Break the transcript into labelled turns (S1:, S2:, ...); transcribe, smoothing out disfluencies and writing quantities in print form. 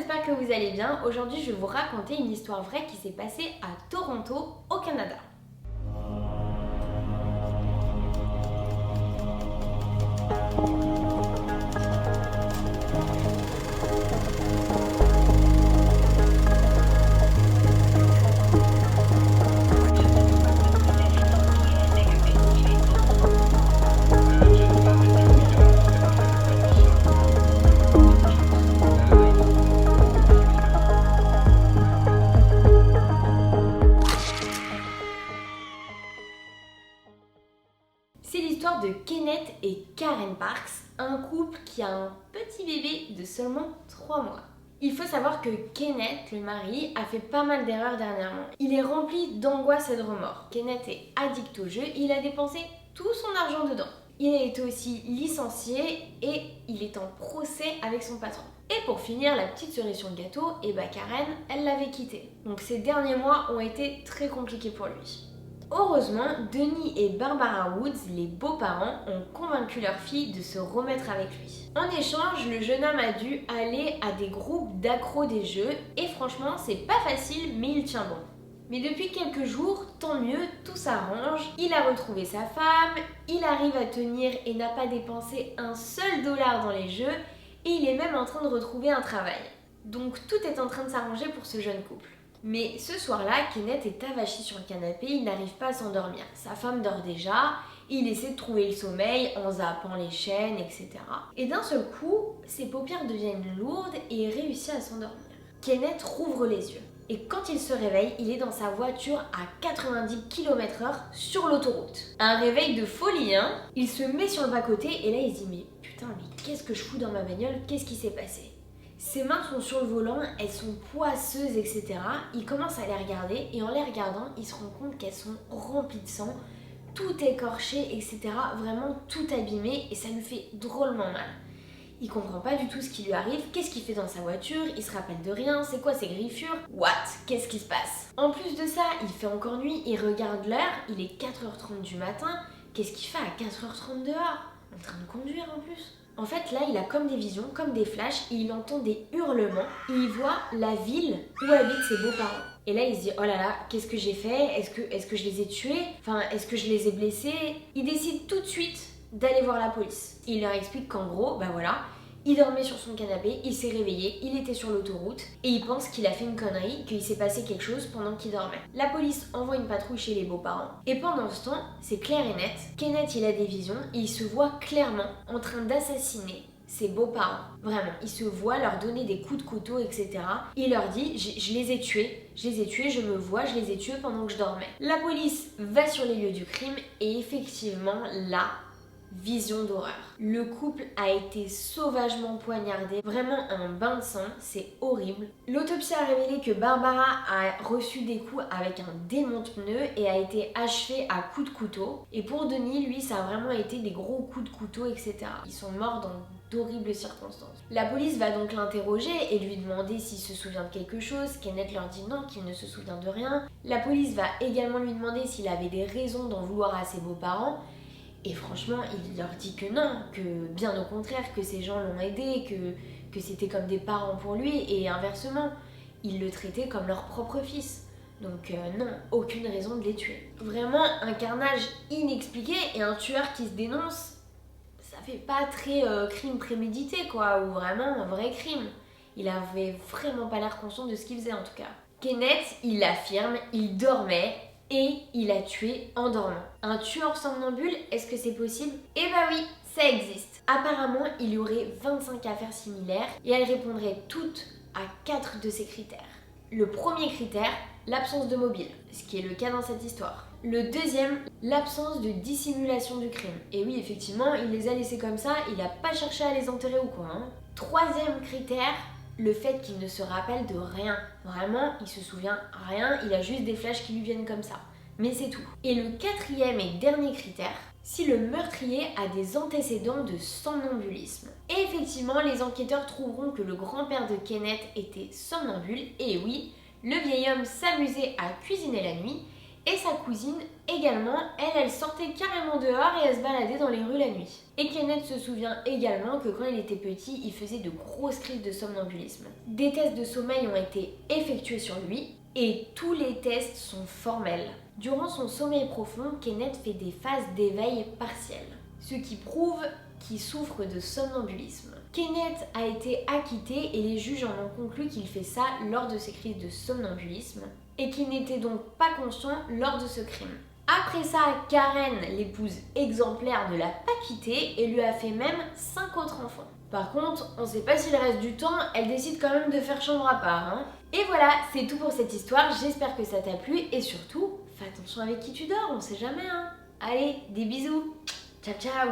S1: j'espère que vous allez bien. Aujourd'hui, je vais vous raconter une histoire vraie qui s'est passée à Toronto, au Canada. C'est l'histoire de Kenneth et Karen Parks, un couple qui a un petit bébé de seulement 3 mois. Il faut savoir que Kenneth, le mari, a fait pas mal d'erreurs dernièrement. Il est rempli d'angoisse et de remords. Kenneth est addict au jeu, il a dépensé tout son argent dedans. Il a été aussi licencié et il est en procès avec son patron. Et pour finir, la petite cerise sur le gâteau, Karen, elle l'avait quitté. Donc ces derniers mois ont été très compliqués pour lui. Heureusement, Denis et Barbara Woods, les beaux-parents, ont convaincu leur fille de se remettre avec lui. En échange, le jeune homme a dû aller à des groupes d'accros des jeux et franchement, c'est pas facile, mais il tient bon. Mais depuis quelques jours, tant mieux, tout s'arrange, il a retrouvé sa femme, il arrive à tenir et n'a pas dépensé un seul dollar dans les jeux et il est même en train de retrouver un travail. Donc tout est en train de s'arranger pour ce jeune couple. Mais ce soir-là, Kenneth est avachi sur le canapé, il n'arrive pas à s'endormir. Sa femme dort déjà, il essaie de trouver le sommeil en zappant les chaînes, etc. Et d'un seul coup, ses paupières deviennent lourdes et il réussit à s'endormir. Kenneth rouvre les yeux. Et quand il se réveille, il est dans sa voiture à 90 km/h sur l'autoroute. Un réveil de folie, hein. Il se met sur le bas-côté et là il se dit mais putain, mais qu'est-ce que je fous dans ma bagnole? Qu'est-ce qui s'est passé? Ses mains sont sur le volant, elles sont poisseuses, etc. Il commence à les regarder et en les regardant, il se rend compte qu'elles sont remplies de sang, tout écorché, etc. Vraiment tout abîmé et ça lui fait drôlement mal. Il comprend pas du tout ce qui lui arrive, qu'est-ce qu'il fait dans sa voiture, il se rappelle de rien, c'est quoi ces griffures? What? Qu'est-ce qui se passe? En plus de ça, il fait encore nuit, il regarde l'heure, il est 4h30 du matin, qu'est-ce qu'il fait à 4h30 dehors? En train de conduire en plus. En fait, là, il a comme des visions, comme des flashs, et il entend des hurlements, et il voit la ville où habitent ses beaux-parents. Et là, il se dit, oh là là, qu'est-ce que j'ai fait? Est-ce que je les ai tués? Enfin, est-ce que je les ai blessés? Il décide tout de suite d'aller voir la police. Il leur explique qu'en gros, il dormait sur son canapé, il s'est réveillé, il était sur l'autoroute et il pense qu'il a fait une connerie, qu'il s'est passé quelque chose pendant qu'il dormait. La police envoie une patrouille chez les beaux-parents et pendant ce temps, c'est clair et net, Kenneth il a des visions et il se voit clairement en train d'assassiner ses beaux-parents. Vraiment, il se voit leur donner des coups de couteau, etc. Il leur dit, je les ai tués, je me vois, je les ai tués pendant que je dormais. La police va sur les lieux du crime et effectivement là, vision d'horreur. Le couple a été sauvagement poignardé, vraiment un bain de sang, c'est horrible. L'autopsie a révélé que Barbara a reçu des coups avec un démonte-pneu et a été achevée à coups de couteau. Et pour Denis, lui, ça a vraiment été des gros coups de couteau, etc. Ils sont morts dans d'horribles circonstances. La police va donc l'interroger et lui demander s'il se souvient de quelque chose. Kenneth leur dit non, qu'il ne se souvient de rien. La police va également lui demander s'il avait des raisons d'en vouloir à ses beaux-parents. Et franchement, il leur dit que non, que bien au contraire, que ces gens l'ont aidé, que c'était comme des parents pour lui, et inversement, ils le traitaient comme leur propre fils. Donc non, aucune raison de les tuer. Vraiment un carnage inexpliqué et un tueur qui se dénonce, ça fait pas très crime prémédité quoi, ou vraiment un vrai crime. Il avait vraiment pas l'air conscient de ce qu'il faisait en tout cas. Kenneth, il l'affirme, il dormait, et il a tué en dormant. Un tueur somnambule, est-ce que c'est possible? Eh bah oui, ça existe. Apparemment, il y aurait 25 affaires similaires et elles répondraient toutes à 4 de ces critères. Le premier critère, l'absence de mobile, ce qui est le cas dans cette histoire. Le deuxième, l'absence de dissimulation du crime. Et oui, effectivement, il les a laissés comme ça, il n'a pas cherché à les enterrer ou quoi. Troisième critère, le fait qu'il ne se rappelle de rien. Vraiment, il se souvient rien, il a juste des flashs qui lui viennent comme ça. Mais c'est tout. Et le quatrième et dernier critère, si le meurtrier a des antécédents de somnambulisme. Et effectivement, les enquêteurs trouveront que le grand-père de Kenneth était somnambule, et oui, le vieil homme s'amusait à cuisiner la nuit, Et sa cousine également, elle sortait carrément dehors et elle se baladait dans les rues la nuit. Et Kenneth se souvient également que quand il était petit, il faisait de grosses crises de somnambulisme. Des tests de sommeil ont été effectués sur lui et tous les tests sont formels. Durant son sommeil profond, Kenneth fait des phases d'éveil partiel, ce qui prouve qu'il souffre de somnambulisme. Kenneth a été acquitté et les juges en ont conclu qu'il fait ça lors de ses crises de somnambulisme et qu'il n'était donc pas conscient lors de ce crime. Après ça, Karen, l'épouse exemplaire, ne l'a pas quitté et lui a fait même 5 autres enfants. Par contre, on sait pas si le reste du temps, elle décide quand même de faire chambre à part. Et voilà, c'est tout pour cette histoire, j'espère que ça t'a plu et surtout, fais attention avec qui tu dors, on sait jamais. Allez, des bisous, ciao ciao.